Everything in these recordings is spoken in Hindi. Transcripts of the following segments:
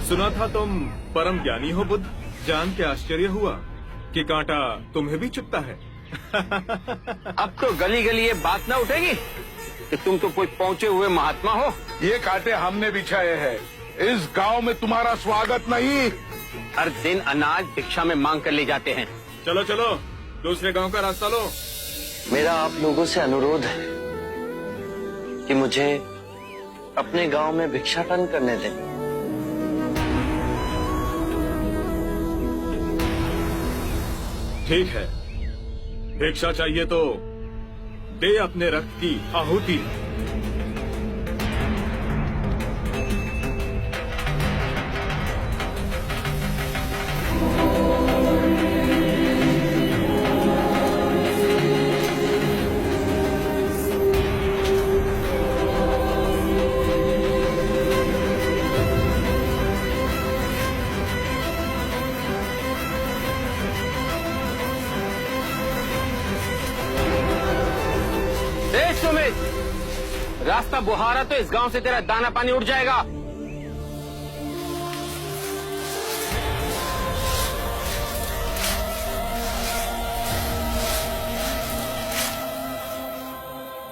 सुना था तुम परम ज्ञानी हो बुद्ध। जान के आश्चर्य हुआ कि कांटा तुम्हें भी चुभता है। अब तो गली गली ये बात ना उठेगी कि तुम तो कोई पहुंचे हुए महात्मा हो। ये कांटे हमने बिछाए हैं। इस गांव में तुम्हारा स्वागत नहीं। हर दिन अनाज भिक्षा में मांग कर ले जाते हैं। चलो चलो, दूसरे गांव का रास्ता लो। मेरा आप लोगों से अनुरोध है कि मुझे अपने गांव में भिक्षाटन करने दें। ठीक है, भिक्षा चाहिए तो दे अपने रक्त की आहुति। सुमित, रास्ता बुहारा तो इस गांव से तेरा दाना पानी उठ जाएगा।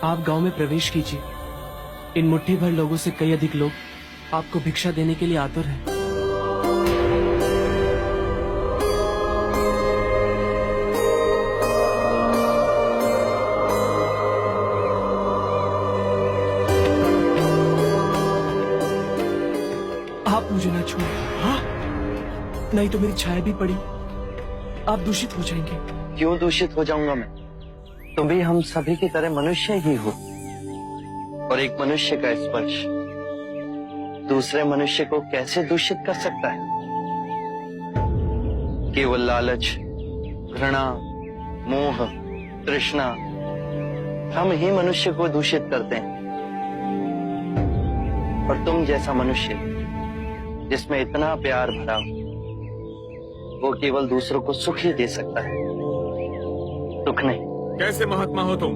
आप गांव में प्रवेश कीजिए। इन मुट्ठी भर लोगों से कई अधिक लोग आपको भिक्षा देने के लिए आतुर हैं। आप मुझे ना छोड़ें। हाँ, नहीं तो मेरी छाया भी पड़ी, आप दूषित हो जाएंगे। क्यों दूषित हो जाऊंगा मैं? तुम भी हम सभी की तरह मनुष्य ही हो, और एक मनुष्य का स्पर्श दूसरे मनुष्य को कैसे दूषित कर सकता है? केवल लालच, घृणा, मोह, तृष्णा हम ही मनुष्य को दूषित करते हैं। और तुम जैसा मनुष्य जिसमें इतना प्यार भरा हो, वो केवल दूसरों को सुख ही दे सकता है, दुख नहीं। कैसे महात्मा हो तुम?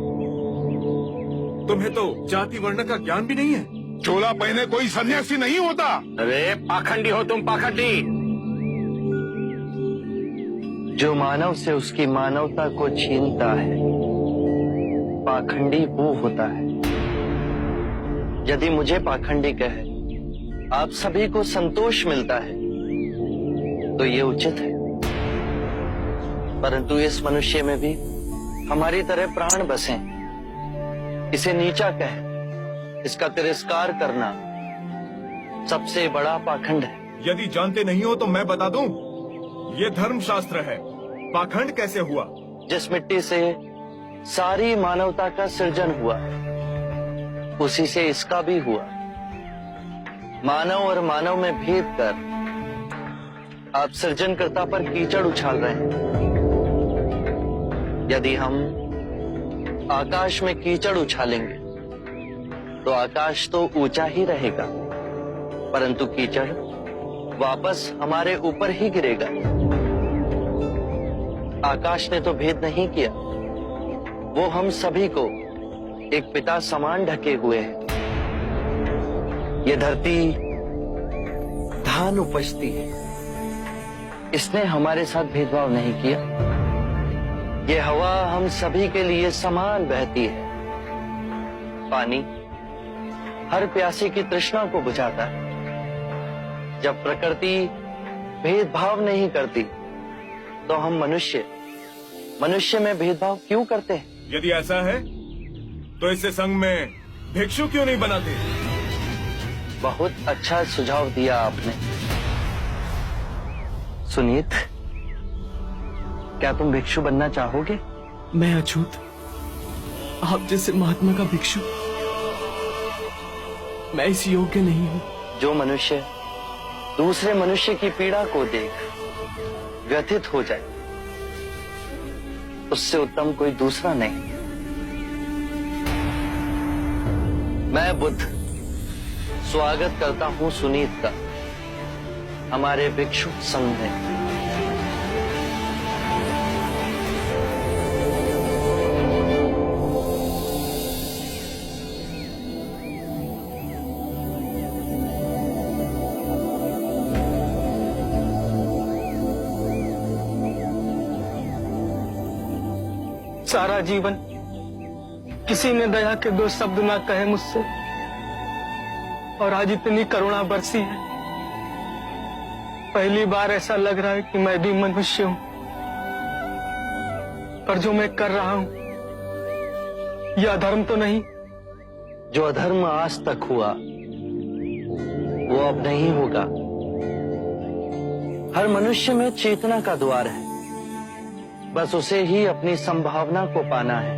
तुम्हें तो जाति वर्ण का ज्ञान भी नहीं है। चोला पहने कोई सन्यासी नहीं होता। अरे पाखंडी हो तुम, पाखंडी। जो मानव से उसकी मानवता को छीनता है, पाखंडी वो होता है। यदि मुझे पाखंडी कहे आप सभी को संतोष मिलता है तो ये उचित है, परंतु इस मनुष्य में भी हमारी तरह प्राण बसे। इसे नीचा कहे, इसका तिरस्कार करना सबसे बड़ा पाखंड है। यदि जानते नहीं हो तो मैं बता दूं, ये धर्मशास्त्र है। पाखंड कैसे हुआ? जिस मिट्टी से सारी मानवता का सृजन हुआ उसी से इसका भी हुआ। मानव और मानव में भेद कर आप सृजनकर्ता पर कीचड़ उछाल रहे हैं। यदि हम आकाश में कीचड़ उछालेंगे तो आकाश तो ऊंचा ही रहेगा, परंतु कीचड़ वापस हमारे ऊपर ही गिरेगा। आकाश ने तो भेद नहीं किया, वो हम सभी को एक पिता समान ढके हुए है। ये धरती धान उपजती है, इसने हमारे साथ भेदभाव नहीं किया। ये हवा हम सभी के लिए समान बहती है। पानी हर प्यासी की तृष्णा को बुझाता है। जब प्रकृति भेदभाव नहीं करती तो हम मनुष्य में भेदभाव क्यों करते हैं? यदि ऐसा है तो इसे संघ में भिक्षु क्यों नहीं बनाते? बहुत अच्छा सुझाव दिया आपने। सुनीत, क्या तुम भिक्षु बनना चाहोगे? मैं अछूत, आप जैसे महात्मा का भिक्षु मैं इस योग्य नहीं हूँ। जो मनुष्य दूसरे मनुष्य की पीड़ा को देख व्यथित हो जाए, उससे उत्तम कोई दूसरा नहीं। मैं बुद्ध स्वागत करता हूँ सुनीत का हमारे भिक्षु संघ में। सारा जीवन किसी ने दया के दो शब्द ना कहे मुझसे, और आज इतनी करुणा बरसी है। पहली बार ऐसा लग रहा है कि मैं भी मनुष्य हूं, पर जो मैं कर रहा हूं यह अधर्म तो नहीं? जो अधर्म आज तक हुआ वो अब नहीं होगा। हर मनुष्य में चेतना का द्वार है, बस उसे ही अपनी संभावना को पाना है,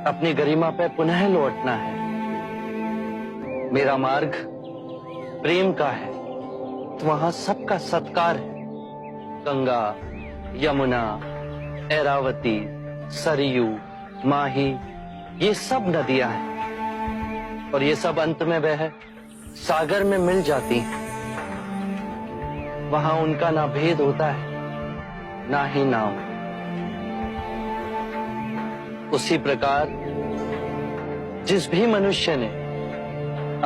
अपनी गरिमा पे पुनः लौटना है। मेरा मार्ग प्रेम का है, तो वहां सबका सत्कार है। गंगा, यमुना, ऐरावती, सरयू, माही, ये सब नदियां हैं, और ये सब अंत में वह सागर में मिल जाती हैं। वहां उनका ना भेद होता है, ना ही नाम। उसी प्रकार जिस भी मनुष्य ने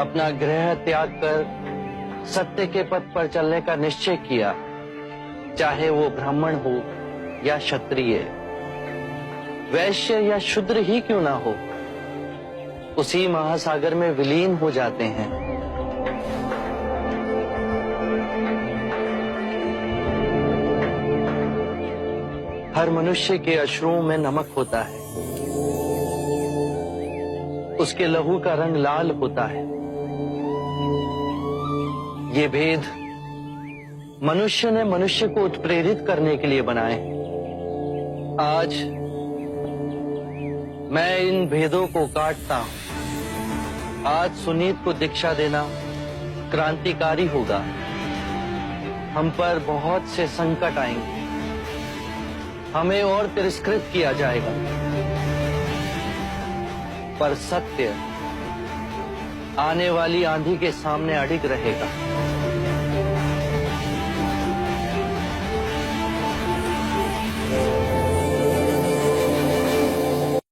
अपना गृह त्याग कर सत्य के पथ पर चलने का निश्चय किया, चाहे वो ब्राह्मण हो या क्षत्रिय, वैश्य या शूद्र ही क्यों ना हो, उसी महासागर में विलीन हो जाते हैं। हर मनुष्य के अश्रुओं में नमक होता है, उसके लहू का रंग लाल होता है। ये भेद मनुष्य ने मनुष्य को उत्प्रेरित करने के लिए बनाए। आज मैं इन भेदों को काटता हूं। आज सुनीत को दीक्षा देना क्रांतिकारी होगा। हम पर बहुत से संकट आएंगे, हमें और तिरस्कृत किया जाएगा, पर सत्य आने वाली आंधी के सामने अडिग रहेगा।